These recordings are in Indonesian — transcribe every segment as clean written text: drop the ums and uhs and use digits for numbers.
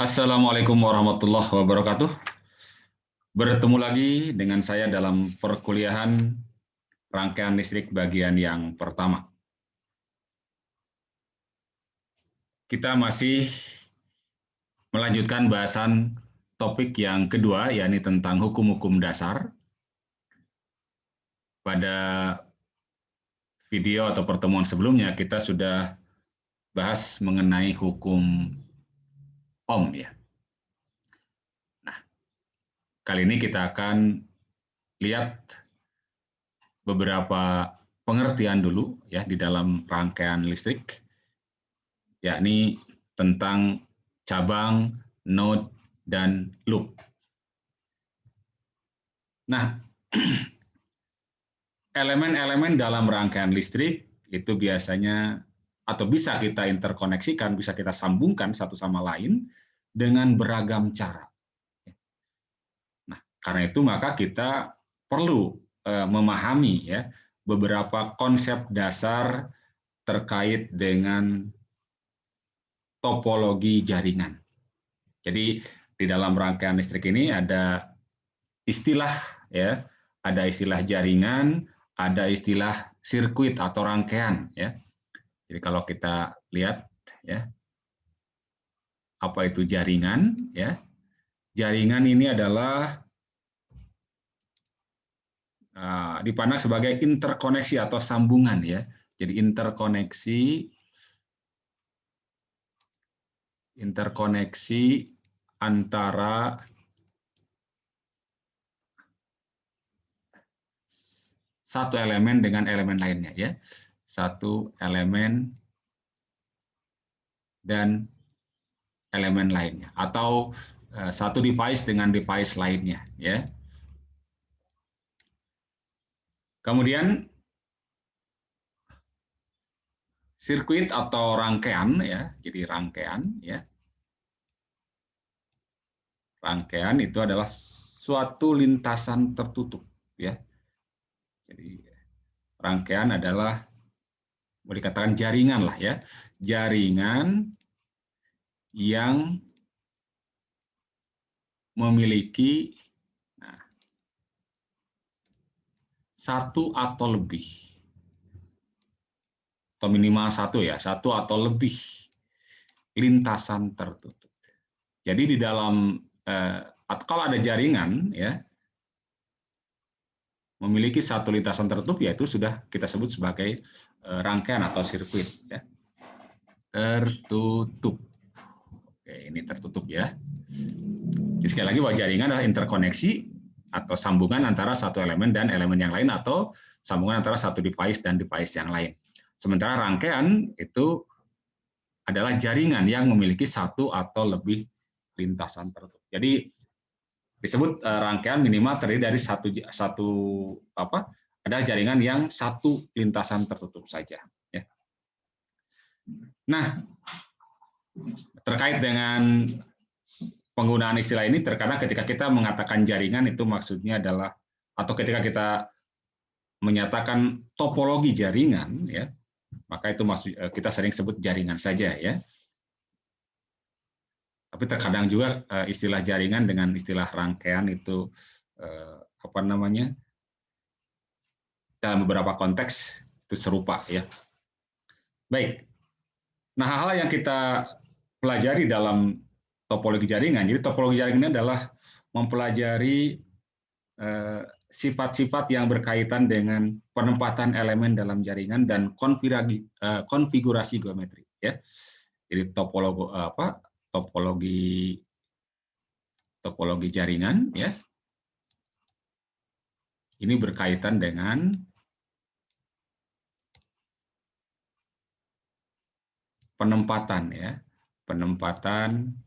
Assalamualaikum warahmatullahi wabarakatuh. Bertemu lagi dengan saya dalam perkuliahan rangkaian listrik bagian yang pertama. Kita masih melanjutkan bahasan topik yang kedua, yakni tentang hukum-hukum dasar. Pada video atau pertemuan sebelumnya, kita sudah bahas mengenai hukum Ohm, ya. Nah, kali ini kita akan lihat beberapa pengertian dulu ya di dalam rangkaian listrik, yakni tentang cabang, node, dan loop. Nah, elemen-elemen dalam rangkaian listrik itu biasanya atau bisa kita interkoneksikan, bisa kita sambungkan satu sama lain dengan beragam cara. Nah, karena itu maka kita perlu memahami ya beberapa konsep dasar terkait dengan topologi jaringan. Jadi di dalam rangkaian listrik ini ada istilah ya, ada istilah jaringan, ada istilah sirkuit atau rangkaian ya. Jadi kalau kita lihat ya, apa itu jaringan ya? Jaringan ini adalah dipandang sebagai interkoneksi atau sambungan ya. Jadi interkoneksi antara satu elemen dengan elemen lainnya ya. Satu elemen dan elemen lainnya atau satu device dengan device lainnya ya. Kemudian sirkuit atau rangkaian ya. Jadi rangkaian ya. Rangkaian itu adalah suatu lintasan tertutup ya. Jadi rangkaian adalah boleh dikatakan jaringan lah ya. Jaringan yang memiliki satu atau lebih, atau minimal satu ya, satu atau lebih lintasan tertutup. Jadi di dalam kalau ada jaringan ya memiliki satu lintasan tertutup, yaitu sudah kita sebut sebagai rangkaian atau sirkuit ya. Tertutup. Oke, ini tertutup ya. Jadi sekali lagi bahwa jaringan adalah interkoneksi atau sambungan antara satu elemen dan elemen yang lain, atau sambungan antara satu device dan device yang lain. Sementara rangkaian itu adalah jaringan yang memiliki satu atau lebih lintasan tertutup. Jadi disebut rangkaian minimal terdiri dari ada jaringan yang satu lintasan tertutup saja. Ya. Nah, terkait dengan penggunaan istilah ini, terkadang ketika kita mengatakan jaringan itu maksudnya adalah, atau ketika kita menyatakan topologi jaringan, ya, maka itu kita sering sebut jaringan saja ya. Tapi terkadang juga istilah jaringan dengan istilah rangkaian itu dalam beberapa konteks itu serupa ya. Baik. Nah, hal-hal yang kita pelajari dalam topologi jaringan. Jadi topologi jaringan ini adalah mempelajari sifat-sifat yang berkaitan dengan penempatan elemen dalam jaringan dan konfigurasi geometri ya. Jadi topologi jaringan ya. Ini berkaitan dengan penempatan ya, penempatan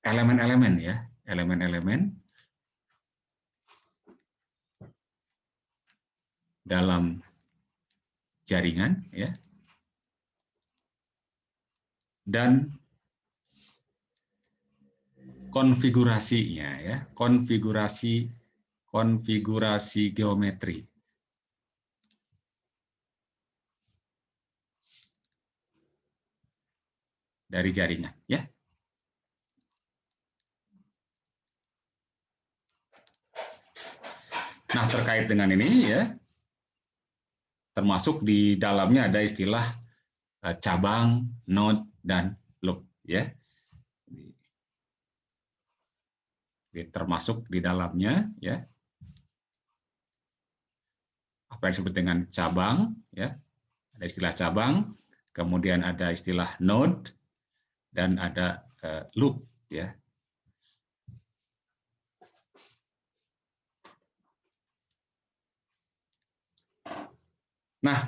elemen-elemen ya, elemen-elemen dalam jaringan ya, dan konfigurasinya ya, konfigurasi geometri. dari jaringan, ya. Nah, terkait dengan ini, ya, termasuk di dalamnya ada istilah cabang, node, dan loop, ya. Termasuk di dalamnya, ya, apa yang disebut dengan cabang, ya, ada istilah cabang, kemudian ada istilah node, dan ada loop, ya. Nah,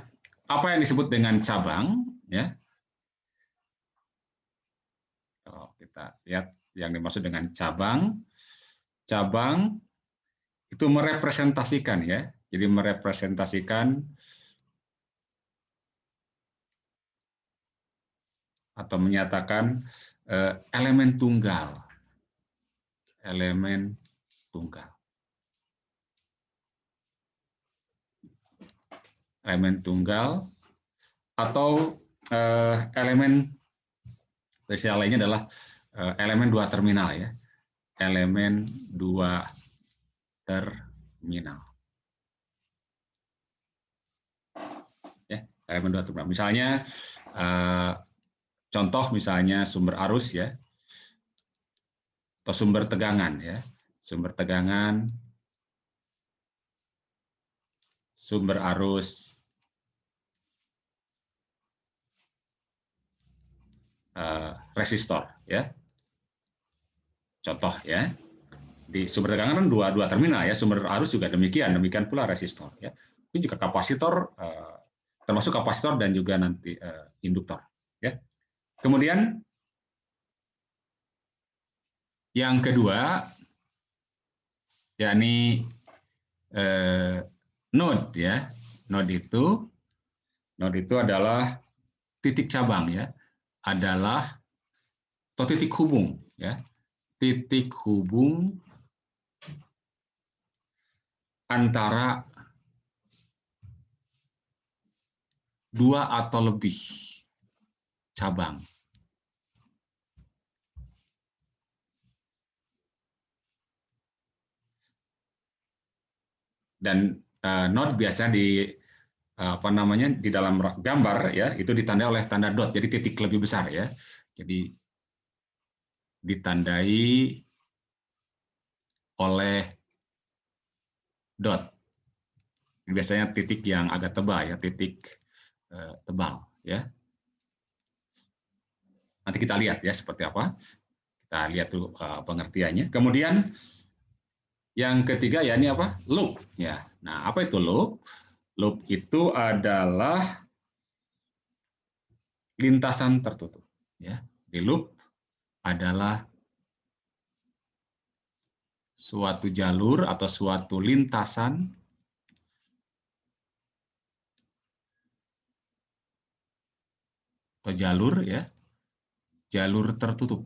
apa yang disebut dengan cabang, ya? Kalau kita lihat yang dimaksud dengan cabang, cabang itu merepresentasikan, ya. Jadi merepresentasikan atau menyatakan elemen tunggal, elemen tunggal, elemen tunggal, atau elemen spesial lainnya adalah elemen dua terminal, ya, elemen dua terminal, ya, elemen dua terminal. Misalnya contoh misalnya sumber arus, ya, atau sumber tegangan, ya, sumber tegangan, sumber arus, resistor, ya. Contoh, ya, di sumber tegangan kan dua terminal, ya, sumber arus juga demikian pula resistor, ya. Ini juga kapasitor, termasuk kapasitor dan juga nanti induktor, ya. Kemudian yang kedua, yakni node, ya. Node itu adalah titik cabang, ya, adalah atau titik hubung, ya, titik hubung antara dua atau lebih cabang. Dan node biasanya di dalam gambar, ya, itu ditandai oleh tanda dot, jadi titik lebih besar, ya. Jadi ditandai oleh dot. Biasanya titik yang agak tebal, ya, titik tebal, ya. Nanti kita lihat, ya, seperti apa. Kita lihat dulu pengertiannya. Kemudian yang ketiga, ya, ini apa? Loop, ya. Nah, apa itu loop? Loop itu adalah lintasan tertutup, ya. Di loop adalah suatu jalur atau suatu lintasan atau jalur, ya, jalur tertutup.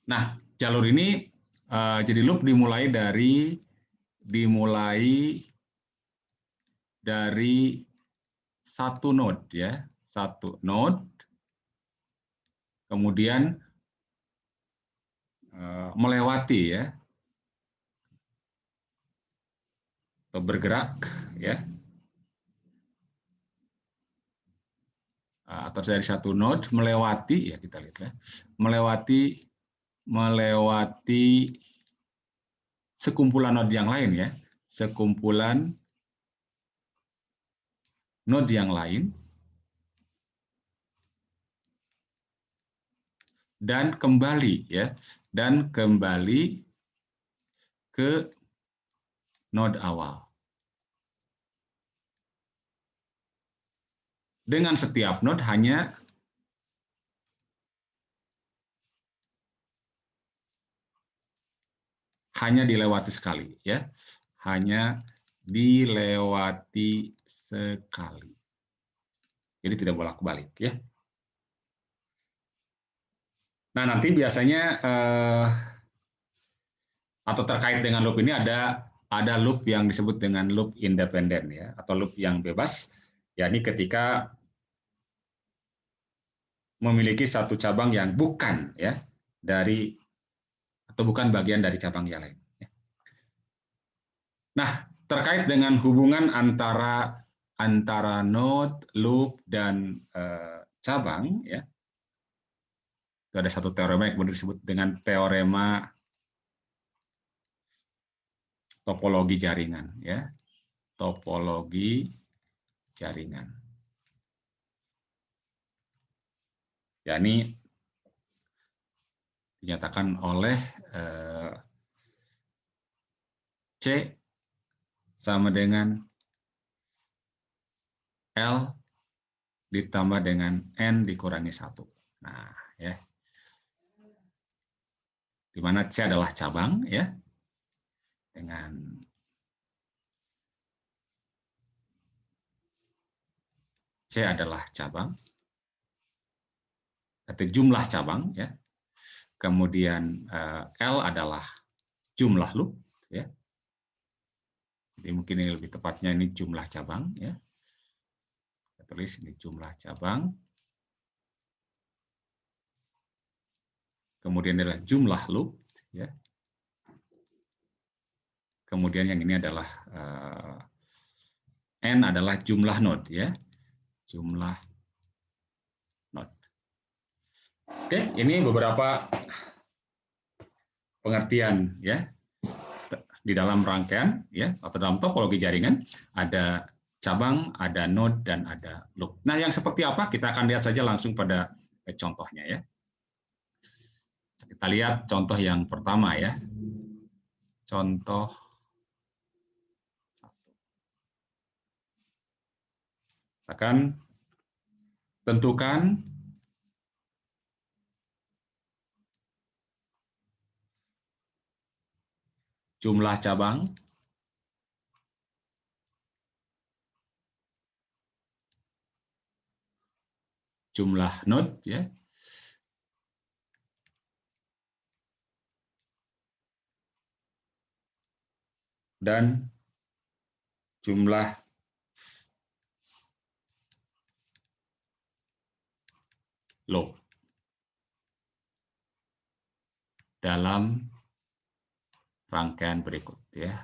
Nah, jalur ini jadi loop dimulai dari satu node, ya, satu node, kemudian melewati, ya, atau bergerak, ya, atau dari satu node melewati, ya, kita lihat, ya, melewati sekumpulan node yang lain, ya, sekumpulan node yang lain, dan kembali, ya, dan kembali ke node awal. Dengan setiap node hanya dilewati sekali, ya, hanya dilewati sekali. Jadi tidak bolak-balik, ya. Nah, nanti biasanya atau terkait dengan loop ini ada loop yang disebut dengan loop independen ya, atau loop yang bebas, yakni ketika memiliki satu cabang yang bukan ya dari atau bukan bagian dari cabang yang lain. Nah, terkait dengan hubungan antara node, loop, dan cabang, ya, itu ada satu teorema yang kemudian disebut dengan teorema topologi jaringan, ya, topologi jaringan. Ya, ini dinyatakan oleh C sama dengan L ditambah dengan N dikurangi 1. Nah, ya. Di mana C adalah cabang, ya. Dengan C adalah cabang, atau jumlah cabang, ya. Kemudian L adalah jumlah loop, ya. Jadi mungkin ini lebih tepatnya ini jumlah cabang, ya. Kita tulis ini jumlah cabang. Kemudian adalah jumlah loop, ya. Kemudian yang ini adalah N adalah jumlah node, ya. Jumlah node. Oke, ini beberapa pengertian ya di dalam rangkaian ya atau dalam topologi jaringan. Ada cabang, ada node, dan ada loop. Nah, yang seperti apa kita akan lihat saja langsung pada contohnya ya. Kita lihat contoh yang pertama ya. Contoh 1. Akan tentukan jumlah cabang jumlah node ya dan jumlah loop dalam rangkaian berikut ya.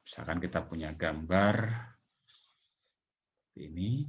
Misalkan kita punya gambar ini.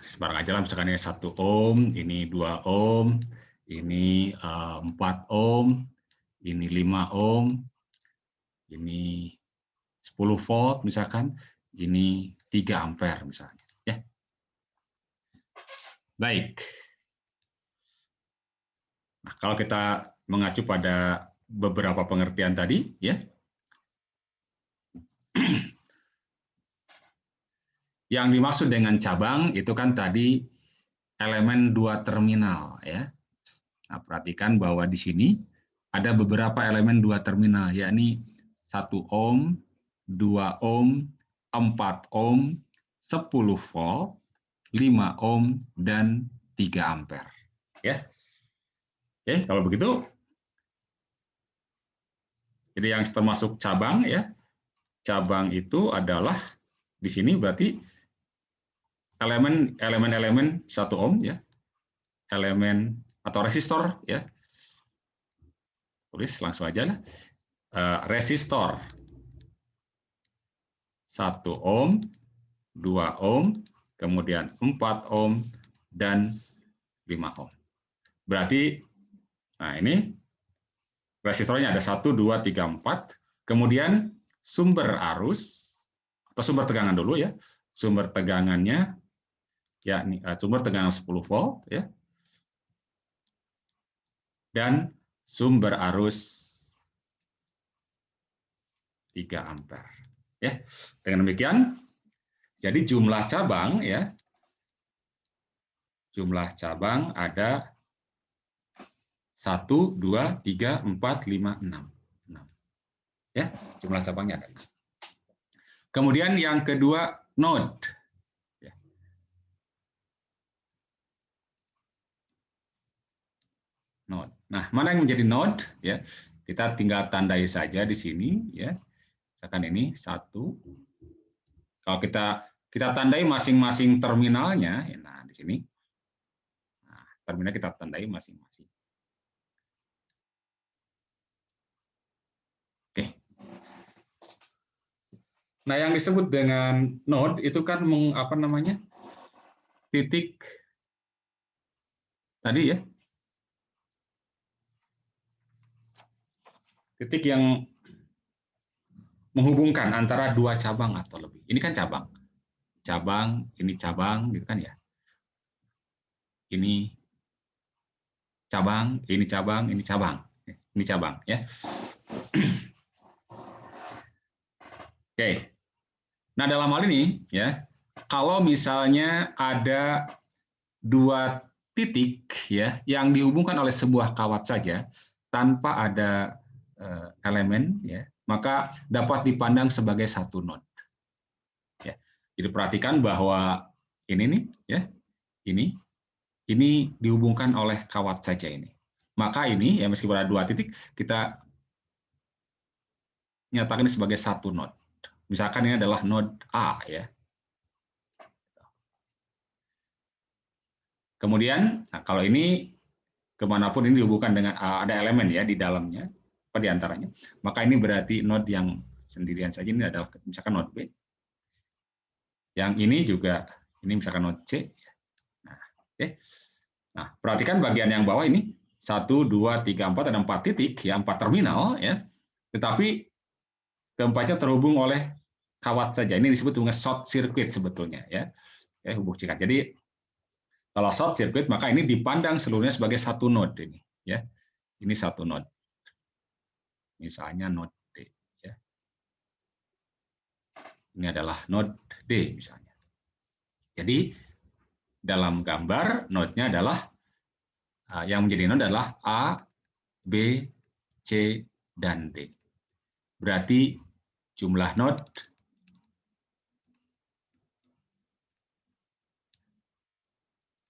Sebarang aja lah, misalkan ini 1 ohm, ini 2 ohm, ini 4 ohm, ini 5 ohm, ini 10 volt misalkan, ini 3 ampere misalnya. Ya. Baik. Nah, kalau kita mengacu pada beberapa pengertian tadi, ya, yang dimaksud dengan cabang itu kan tadi elemen 2 terminal ya. Nah, perhatikan bahwa di sini ada beberapa elemen 2 terminal, yakni 1 ohm, 2 ohm, 4 ohm, 10 volt, 5 ohm, dan 3 ampere. Ya. Oke, kalau begitu jadi yang termasuk cabang ya. Cabang itu adalah di sini berarti elemen 1 ohm ya, elemen atau resistor ya, tulis langsung aja lah, resistor 1 ohm, 2 ohm, kemudian 4 ohm, dan 5 ohm. Berarti, nah ini resistornya ada 1, 2, 3, 4. Kemudian sumber arus, atau sumber tegangan dulu ya. Sumber tegangannya, ya sumber tegangan 10 volt, ya. Dan sumber arus 3 ampere. Ya. Dengan demikian, jadi jumlah cabang ya. Jumlah cabang ada 1, 2, 3, 4, 5, 6. Ya, jumlah cabangnya ada 6. Kemudian yang kedua, node. Ya. Node. Nah, mana yang menjadi node? Ya, kita tinggal tandai saja di sini. Ya, misalkan ini 1. Kalau kita tandai masing-masing terminalnya, nah di sini, nah, terminal kita tandai masing-masing. Oke. Nah, yang disebut dengan node itu kan apa namanya? Titik tadi ya. Titik yang menghubungkan antara dua cabang atau lebih. Ini kan cabang. Cabang, ini cabang gitu kan ya. Ini cabang, ini cabang, ini cabang. Ini cabang ya. Oke. Nah, dalam hal ini ya, kalau misalnya ada dua titik ya yang dihubungkan oleh sebuah kawat saja tanpa ada elemen ya, maka dapat dipandang sebagai satu node. Ya. Jadi perhatikan bahwa ini nih ya, ini dihubungkan oleh kawat saja ini. Maka ini ya meskipun ada dua titik, kita nyatakan ini sebagai satu node. Misalkan ini adalah node A ya. Kemudian nah kalau ini kemanapun ini dihubungkan dengan ada elemen ya di dalamnya, apa di antaranya, maka ini berarti node yang sendirian saja ini adalah misalkan node B. Yang ini juga ini misalkan node C. Nah, oke. Nah, perhatikan bagian yang bawah ini 1, 2, 3, 4 ada 4 titik ya, 4 terminal ya. Tetapi keempatnya terhubung oleh kawat saja. Ini disebut dengan short circuit sebetulnya ya. Ya, buktikan. Jadi kalau short circuit maka ini dipandang seluruhnya sebagai satu node ini ya. Ini satu node. Misalnya node D ya. Ini adalah node D misalnya. Jadi dalam gambar node-nya adalah yang menjadi node adalah A, B, C, dan D. Berarti jumlah node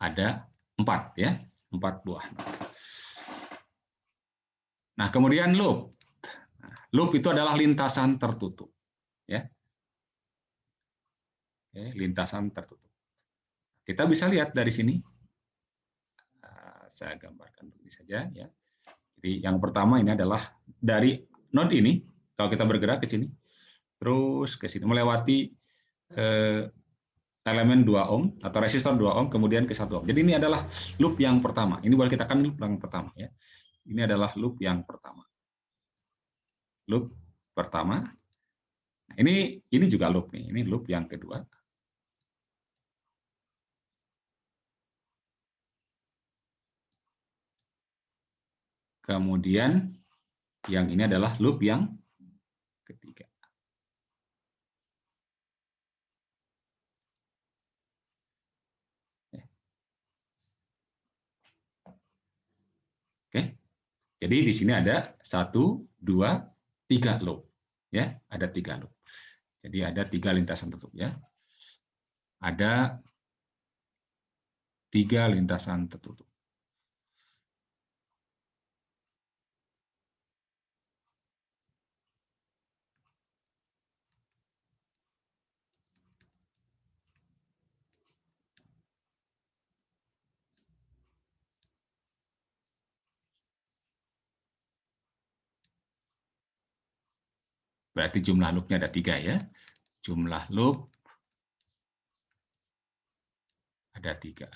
ada 4 ya, 4 buah. Nah, kemudian loop. Loop itu adalah lintasan tertutup ya. Oke, lintasan tertutup. Kita bisa lihat dari sini. Saya gambarkan begini saja ya. Jadi yang pertama ini adalah dari node ini, kalau kita bergerak ke sini, terus ke sini melewati elemen 2 ohm atau resistor 2 ohm kemudian ke 1 ohm. Jadi ini adalah loop yang pertama. Ini boleh kita kan loop yang pertama ya. Ini adalah loop yang pertama. Loop pertama. Nah, ini juga loop nih. Ini loop yang kedua. Kemudian yang ini adalah loop yang ketiga. Oke. Jadi di sini ada 1, 2, 3 loop. Ya, ada 3 loop. Jadi ada 3 lintasan tertutup ya. Ada 3 lintasan tertutup. Berarti jumlah loopnya ada 3 ya. Jumlah loop ada 3.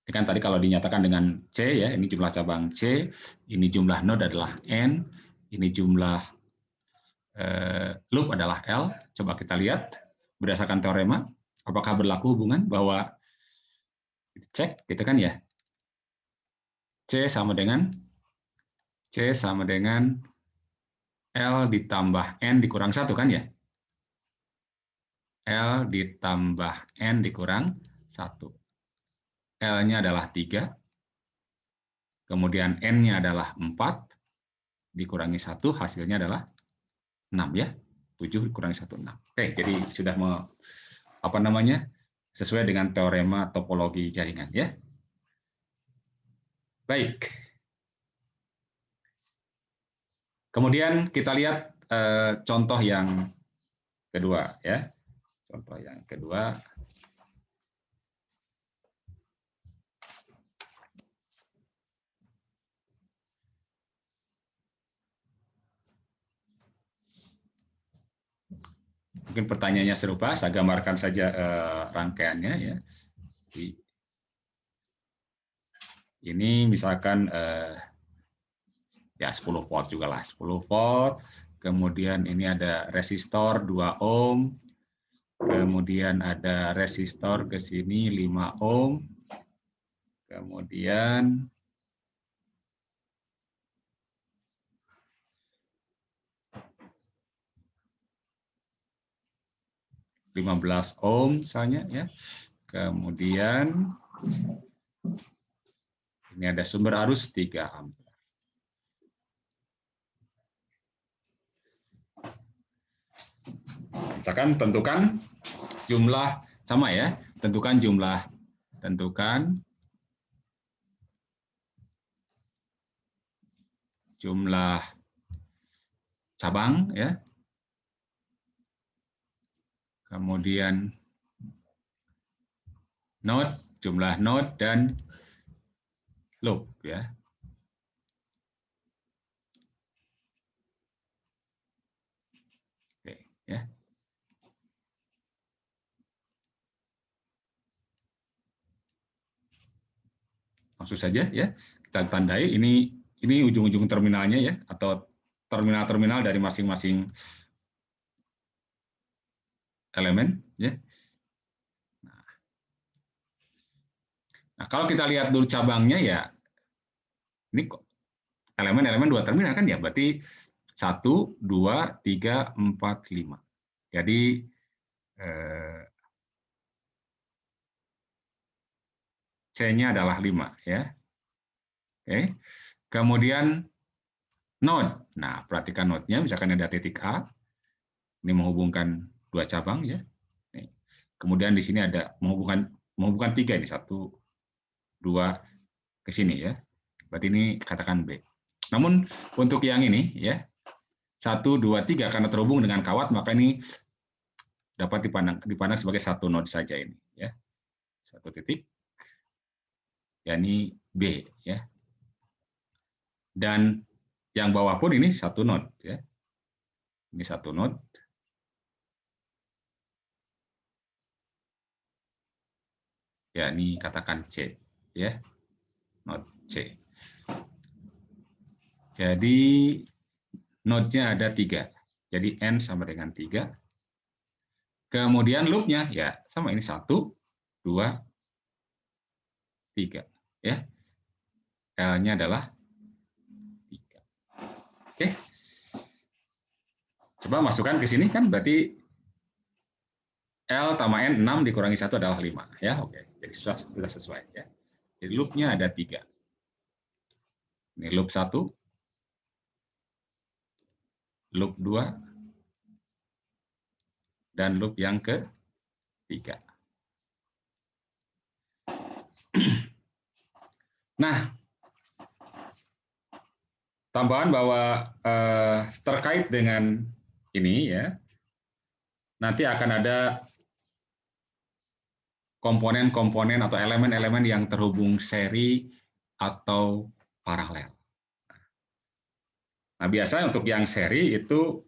Ini kan tadi kalau dinyatakan dengan C, ya, ini jumlah cabang C, ini jumlah node adalah N, ini jumlah loop adalah L. Coba kita lihat berdasarkan teorema, apakah berlaku hubungan bahwa cek, gitu kan ya? C sama dengan L ditambah N dikurang 1 kan ya? L ditambah N dikurang 1. L-nya adalah 3, kemudian N-nya adalah 4, dikurangi 1, hasilnya adalah 6 ya. 7 dikurangi 1, 6. Oke, jadi sudah sesuai dengan teorema topologi jaringan ya. Baik. Kemudian kita lihat contoh yang kedua ya. Contoh yang kedua. Mungkin pertanyaannya serupa, saya gambarkan saja rangkaiannya ya. Ini misalkan ya 10 volt juga lah, 10 volt. Kemudian ini ada resistor 2 ohm. Kemudian ada resistor ke sini 5 ohm. Kemudian (15 ohm misalnya ya. Kemudian ini ada sumber arus 3 ampere. Misalkan tentukan jumlah sama ya, tentukan jumlah cabang ya. Kemudian node, jumlah node dan loop ya. Oke, ya. Langsung saja ya, kita tandai ini ujung-ujung terminalnya ya, atau terminal-terminal dari masing-masing elemen ya. Nah, kalau kita lihat dulu cabangnya ya, ini elemen-elemen 2 terminal kan ya, berarti 1, 2, 3, 4, 5. Jadi C-nya adalah 5 ya. Oke. Kemudian node. Nah, perhatikan node-nya, misalkan ada titik A, ini menghubungkan 2 cabang ya. Kemudian di sini ada menghubungkan 3 ini, 1, 2 ke sini ya. Berarti ini katakan B. Namun untuk yang ini ya, 1, 2, 3 karena terhubung dengan kawat, maka ini dapat dipandang sebagai satu node saja ini ya. Satu titik, yakni B ya. Dan yang bawah pun ini satu node ya. Ini satu node. Ya, ini katakan C ya. Node C. Jadi node-nya ada 3. Jadi N sama dengan 3. Kemudian loop-nya ya sama, ini 1, 2, 3 ya. L-nya adalah 3. Oke. Coba masukkan ke sini kan berarti L tambah N 6 dikurangi 1 adalah 5 ya. Oke. Jadi sudah sesuai ya. Jadi loop-nya ada 3. Ini loop 1, loop 2, dan loop yang ke-3. Nah, tambahan bahwa terkait dengan ini ya, nanti akan ada komponen-komponen atau elemen-elemen yang terhubung seri atau paralel. Nah, biasanya untuk yang seri itu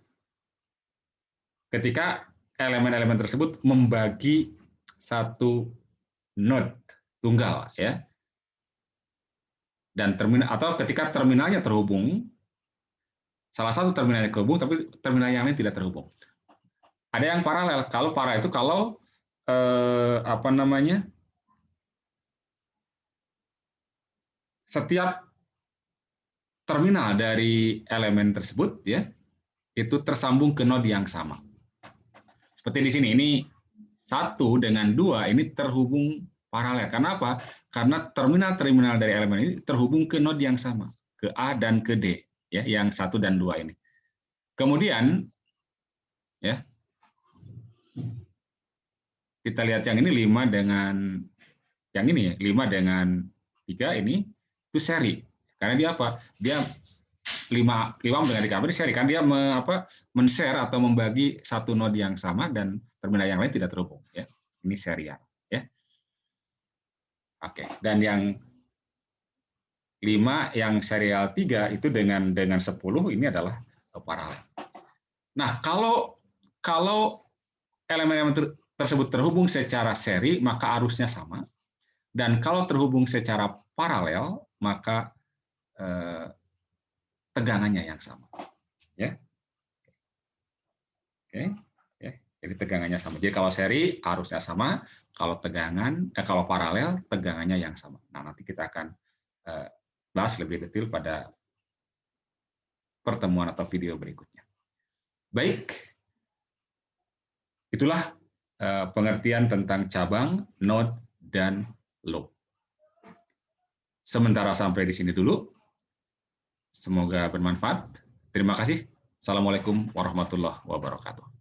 ketika elemen-elemen tersebut membagi satu node tunggal ya. dan terminal, atau ketika terminalnya terhubung, salah satu terminalnya terhubung tapi terminal yang lain tidak terhubung. Ada yang paralel. Kalau paralel itu kalau apa namanya, setiap terminal dari elemen tersebut ya itu tersambung ke node yang sama. Seperti di sini, ini 1 dengan 2 ini terhubung paralel. Karena apa? Karena terminal-terminal dari elemen ini terhubung ke node yang sama, ke A dan ke D, ya, yang 1 dan 2 ini. Kemudian ya, kita lihat yang ini 5 dengan yang ini, 5 dengan 3 ini itu seri. Karena dia apa? Dia 5 dengan 3 ini seri, kan dia men-share atau membagi satu node yang sama dan terminal yang lain tidak terhubung, ya. Ini serial, ya. Oke, dan yang 5 yang serial 3 itu dengan 10 ini adalah paralel. Nah, kalau elemen-elemen tersebut terhubung secara seri, maka arusnya sama. Dan kalau terhubung secara paralel, maka tegangannya yang sama. Ya. Oke, ya. Jadi tegangannya sama. Jadi kalau seri arusnya sama, kalau kalau paralel tegangannya yang sama. Nah, nanti kita akan bahas lebih detail pada pertemuan atau video berikutnya. Baik, itulah pengertian tentang cabang, node, dan loop. Sementara sampai di sini dulu. Semoga bermanfaat. Terima kasih. Assalamualaikum warahmatullahi wabarakatuh.